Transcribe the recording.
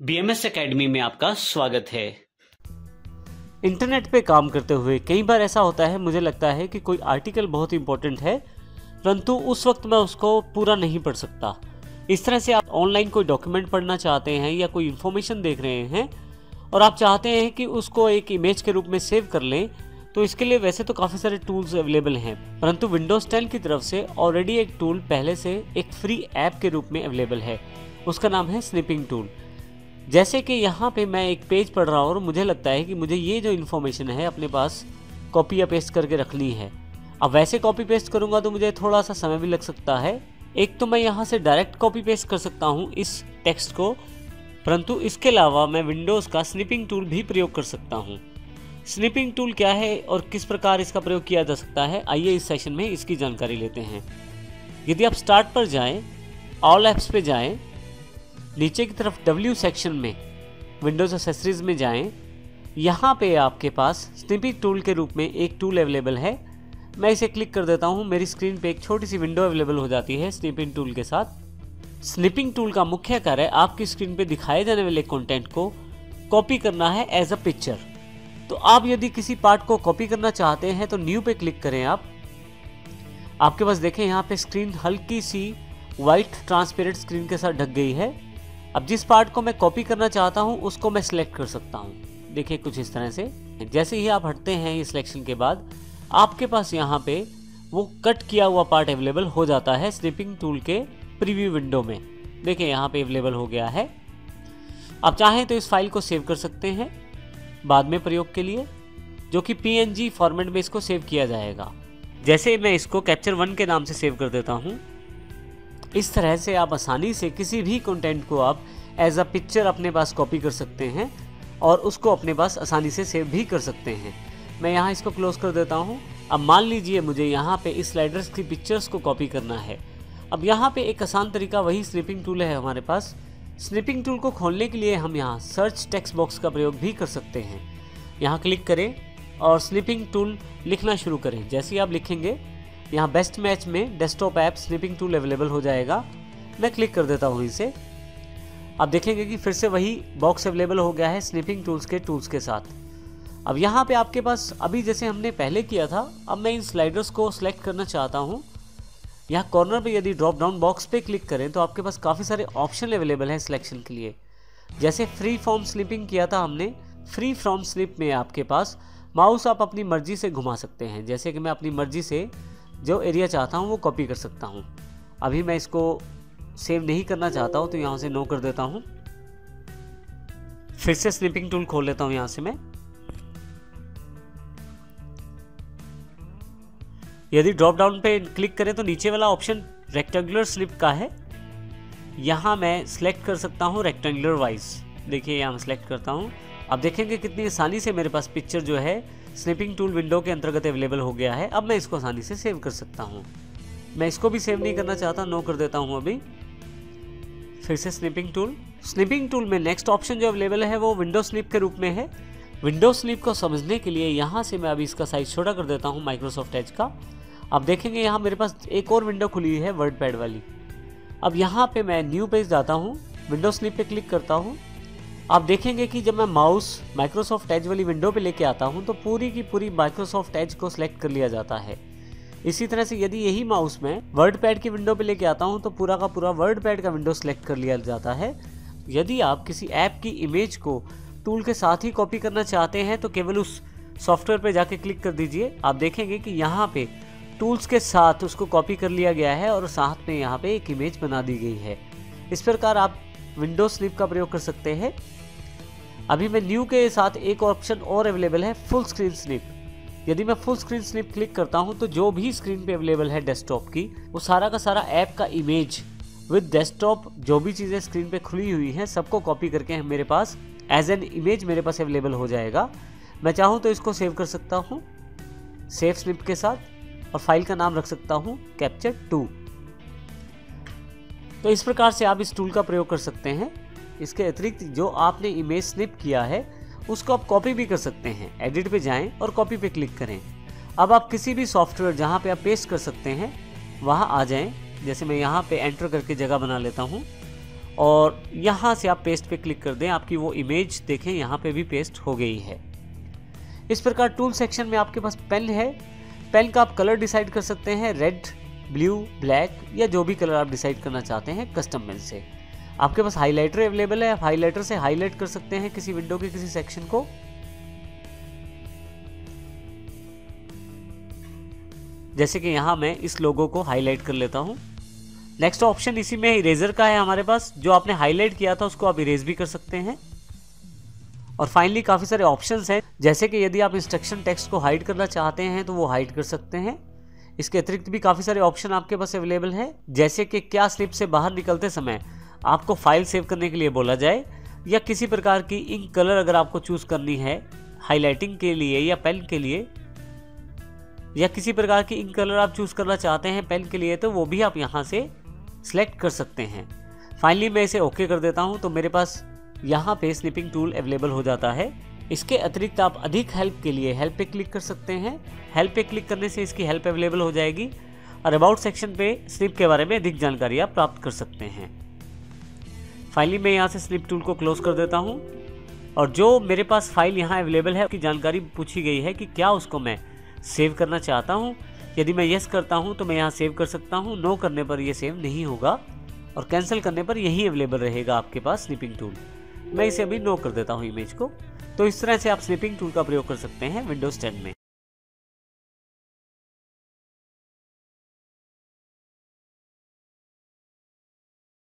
BMS academy में आपका स्वागत है। इंटरनेट पे काम करते हुए कई बार ऐसा होता है, मुझे लगता है कि कोई आर्टिकल बहुत इंपॉर्टेंट है परंतु उस वक्त मैं उसको पूरा नहीं पढ़ सकता। इस तरह से आप ऑनलाइन कोई डॉक्यूमेंट पढ़ना चाहते हैं या कोई इन्फॉर्मेशन देख रहे हैं और आप चाहते हैं कि उसको एक इमेज के रूप में सेव कर लें, तो इसके लिए वैसे तो काफ़ी सारे टूल्स अवेलेबल हैं, परंतु विंडोज़ 10 की तरफ से ऑलरेडी एक टूल पहले से एक फ्री ऐप के रूप में अवेलेबल है। उसका नाम है स्निपिंग टूल। जैसे कि यहाँ पे मैं एक पेज पढ़ रहा हूँ और मुझे लगता है कि मुझे ये जो इन्फॉर्मेशन है अपने पास कॉपी या पेस्ट करके रखनी है। अब वैसे कॉपी पेस्ट करूँगा तो मुझे थोड़ा सा समय भी लग सकता है। एक तो मैं यहाँ से डायरेक्ट कॉपी पेस्ट कर सकता हूँ इस टेक्स्ट को, परंतु इसके अलावा मैं विंडोज़ का स्निपिंग टूल भी प्रयोग कर सकता हूँ। स्निपिंग टूल क्या है और किस प्रकार इसका प्रयोग किया जा सकता है, आइए इस सेशन में इसकी जानकारी लेते हैं। यदि आप स्टार्ट पर जाएं, ऑल ऐप्स पे जाएं, नीचे की तरफ W सेक्शन में विंडोज़ एक्सेसरीज में जाएं, यहाँ पे आपके पास स्निपिंग टूल के रूप में एक टूल अवेलेबल है। मैं इसे क्लिक कर देता हूँ, मेरी स्क्रीन पे एक छोटी सी विंडो अवेलेबल हो जाती है स्निपिंग टूल के साथ। स्निपिंग टूल का मुख्य कार्य आपकी स्क्रीन पे दिखाए जाने वाले कंटेंट को कॉपी करना है एज अ पिक्चर। तो आप यदि किसी पार्ट को कॉपी करना चाहते हैं तो न्यू पे क्लिक करें। आपके पास देखें यहाँ पे स्क्रीन हल्की सी वाइट ट्रांसपेरेंट स्क्रीन के साथ ढक गई है। अब जिस पार्ट को मैं कॉपी करना चाहता हूँ उसको मैं सिलेक्ट कर सकता हूँ। देखिए कुछ इस तरह से। जैसे ही आप हटते हैं इस सिलेक्शन के बाद आपके पास यहाँ पे वो कट किया हुआ पार्ट अवेलेबल हो जाता है स्निपिंग टूल के प्रीव्यू विंडो में। देखिए यहाँ पे अवेलेबल हो गया है। आप चाहें तो इस फाइल को सेव कर सकते हैं बाद में प्रयोग के लिए, जो कि PNG फॉर्मेट में इसको सेव किया जाएगा। जैसे मैं इसको कैप्चर 1 के नाम से सेव कर देता हूँ। इस तरह से आप आसानी से किसी भी कंटेंट को आप एज अ पिक्चर अपने पास कॉपी कर सकते हैं और उसको अपने पास आसानी से सेव भी कर सकते हैं। मैं यहाँ इसको क्लोज कर देता हूँ। अब मान लीजिए मुझे यहाँ पे इस स्लाइडर्स की पिक्चर्स को कॉपी करना है। अब यहाँ पे एक आसान तरीका वही स्निपिंग टूल है हमारे पास। स्निपिंग टूल को खोलने के लिए हम यहाँ सर्च टेक्स्ट बॉक्स का प्रयोग भी कर सकते हैं। यहाँ क्लिक करें और स्निपिंग टूल लिखना शुरू करें। जैसे ही आप लिखेंगे यहाँ बेस्ट मैच में desktop app snipping tool available हो जाएगा। मैं क्लिक कर देता हूँ इसे। आप देखेंगे कि फिर से वही बॉक्स अवेलेबल हो गया है स्निपिंग टूल्स के साथ। अब यहाँ पे आपके पास अभी जैसे हमने पहले किया था, अब मैं इन स्लाइडर्स को सिलेक्ट करना चाहता हूँ। यहाँ कॉर्नर पे यदि ड्रॉप डाउन बॉक्स पे क्लिक करें तो आपके पास काफ़ी सारे ऑप्शन अवेलेबल हैं सिलेक्शन के लिए। जैसे फ्री फॉर्म स्निपिंग किया था हमने, फ्री फ्रॉम स्निप में आपके पास माउस आप अपनी मर्जी से घुमा सकते हैं। जैसे कि मैं अपनी मर्जी से जो एरिया चाहता हूँ वो कॉपी कर सकता हूँ। अभी मैं इसको सेव नहीं करना चाहता हूँ तो यहाँ से नो कर देता हूँ। फिर से स्निपिंग टूल खोल लेता हूँ यहाँ से मैं। यदि ड्रॉप डाउन पे क्लिक करें तो नीचे वाला ऑप्शन रेक्टेंगुलर स्निप का है। यहाँ मैं सिलेक्ट कर सकता हूँ रेक्टेंगुलर वाइज। देखिए यहाँ मैं सिलेक्ट करता हूँ। अब देखेंगे कितनी आसानी से मेरे पास पिक्चर जो है स्निपिंग टूल विंडो के अंतर्गत अवेलेबल हो गया है। अब मैं इसको आसानी से सेव कर सकता हूँ। मैं इसको भी सेव नहीं करना चाहता, नो कर देता हूँ अभी। फिर से स्निपिंग टूल में नेक्स्ट ऑप्शन जो अवेलेबल है वो विंडो स्निप के रूप में है। विंडो स्निप को समझने के लिए यहाँ से मैं अभी इसका साइज छोटा कर देता हूँ माइक्रोसॉफ्ट एज का। अब देखेंगे यहाँ मेरे पास एक और विंडो खुली है वर्ड पैड वाली। अब यहाँ पे मैं न्यू पेज जाता हूँ, विंडो स्निप पे क्लिक करता हूँ। आप देखेंगे कि जब मैं माउस माइक्रोसॉफ्ट एज वाली विंडो पे लेके आता हूँ तो पूरी की पूरी माइक्रोसॉफ्ट एज को सिलेक्ट कर लिया जाता है। इसी तरह से यदि यही माउस मैं वर्ड पैड की विंडो पे लेके आता हूँ तो पूरा का पूरा वर्ड पैड का विंडो सिलेक्ट कर लिया जाता है। यदि आप किसी ऐप की इमेज को टूल के साथ ही कॉपी करना चाहते हैं तो केवल उस सॉफ्टवेयर पे जाके क्लिक कर दीजिए। आप देखेंगे कि यहाँ पे टूल्स के साथ उसको कॉपी कर लिया गया है और साथ में यहाँ पे एक इमेज बना दी गई है। इस प्रकार आप विंडो स्निप का प्रयोग कर सकते हैं। अभी मैं न्यू के साथ एक ऑप्शन और अवेलेबल है फुल स्क्रीन स्निप। यदि मैं फुल स्क्रीन स्निप क्लिक करता हूं तो जो भी स्क्रीन पे अवेलेबल है डेस्कटॉप की, वो सारा का सारा ऐप का इमेज विद डेस्कटॉप जो भी चीज़ें स्क्रीन पे खुली हुई हैं सबको कॉपी करके मेरे पास एज एन इमेज मेरे पास अवेलेबल हो जाएगा। मैं चाहूँ तो इसको सेव कर सकता हूँ सेव स्निप के साथ और फाइल का नाम रख सकता हूँ कैप्चर 2। तो इस प्रकार से आप इस टूल का प्रयोग कर सकते हैं। इसके अतिरिक्त जो आपने इमेज स्निप किया है उसको आप कॉपी भी कर सकते हैं। एडिट पे जाएं और कॉपी पे क्लिक करें। अब आप किसी भी सॉफ्टवेयर जहां पे आप पेस्ट कर सकते हैं वहां आ जाएं। जैसे मैं यहां पे एंटर करके जगह बना लेता हूं और यहाँ से आप पेस्ट पे क्लिक कर दें, आपकी वो इमेज देखें यहाँ पे भी पेस्ट हो गई है। इस प्रकार टूल सेक्शन में आपके पास पेन है। पेन का आप कलर डिसाइड कर सकते हैं, रेड, ब्लू, ब्लैक या जो भी कलर आप डिसाइड करना चाहते हैं कस्टम पेन से। आपके पास हाइलाइटर अवेलेबल है, आप हाइलाइटर से हाईलाइट कर सकते हैं किसी विंडो के किसी सेक्शन को। जैसे कि यहाँ मैं इस लोगो को हाईलाइट कर लेता हूँ। नेक्स्ट ऑप्शन इसी में इरेजर का है हमारे पास, जो आपने हाईलाइट किया था उसको आप इरेज भी कर सकते हैं। और फाइनली काफ़ी सारे ऑप्शंस हैं, जैसे कि यदि आप इंस्ट्रक्शन टेक्स्ट को हाइड करना चाहते हैं तो वो हाइड कर सकते हैं। इसके अतिरिक्त भी काफ़ी सारे ऑप्शन आपके पास अवेलेबल हैं, जैसे कि क्या स्लिप से बाहर निकलते समय आपको फाइल सेव करने के लिए बोला जाए, या किसी प्रकार की इंक कलर अगर आपको चूज़ करनी है हाईलाइटिंग के लिए या पेन के लिए, या किसी प्रकार की इंक कलर आप चूज़ करना चाहते हैं पेन के लिए, तो वो भी आप यहाँ से सिलेक्ट कर सकते हैं। फाइनली मैं इसे ओके कर देता हूँ तो मेरे पास यहाँ पे स्निपिंग टूल अवेलेबल हो जाता है। इसके अतिरिक्त आप अधिक हेल्प के लिए हेल्प पे क्लिक कर सकते हैं। हेल्प पे क्लिक करने से इसकी हेल्प अवेलेबल हो जाएगी और अबाउट सेक्शन पे स्निप के बारे में अधिक जानकारी आप प्राप्त कर सकते हैं। फाइनली मैं यहाँ से स्निप टूल को क्लोज कर देता हूँ और जो मेरे पास फाइल यहाँ अवेलेबल है उसकी जानकारी पूछी गई है कि क्या उसको मैं सेव करना चाहता हूँ। यदि मैं यस करता हूँ तो मैं यहाँ सेव कर सकता हूँ, नो करने पर ये सेव नहीं होगा और कैंसिल करने पर यही अवेलेबल रहेगा आपके पास स्निपिंग टूल। मैं इसे अभी नो कर देता हूँ इमेज को। तो इस तरह से आप स्निपिंग टूल का प्रयोग कर सकते हैं विंडोज 10 में।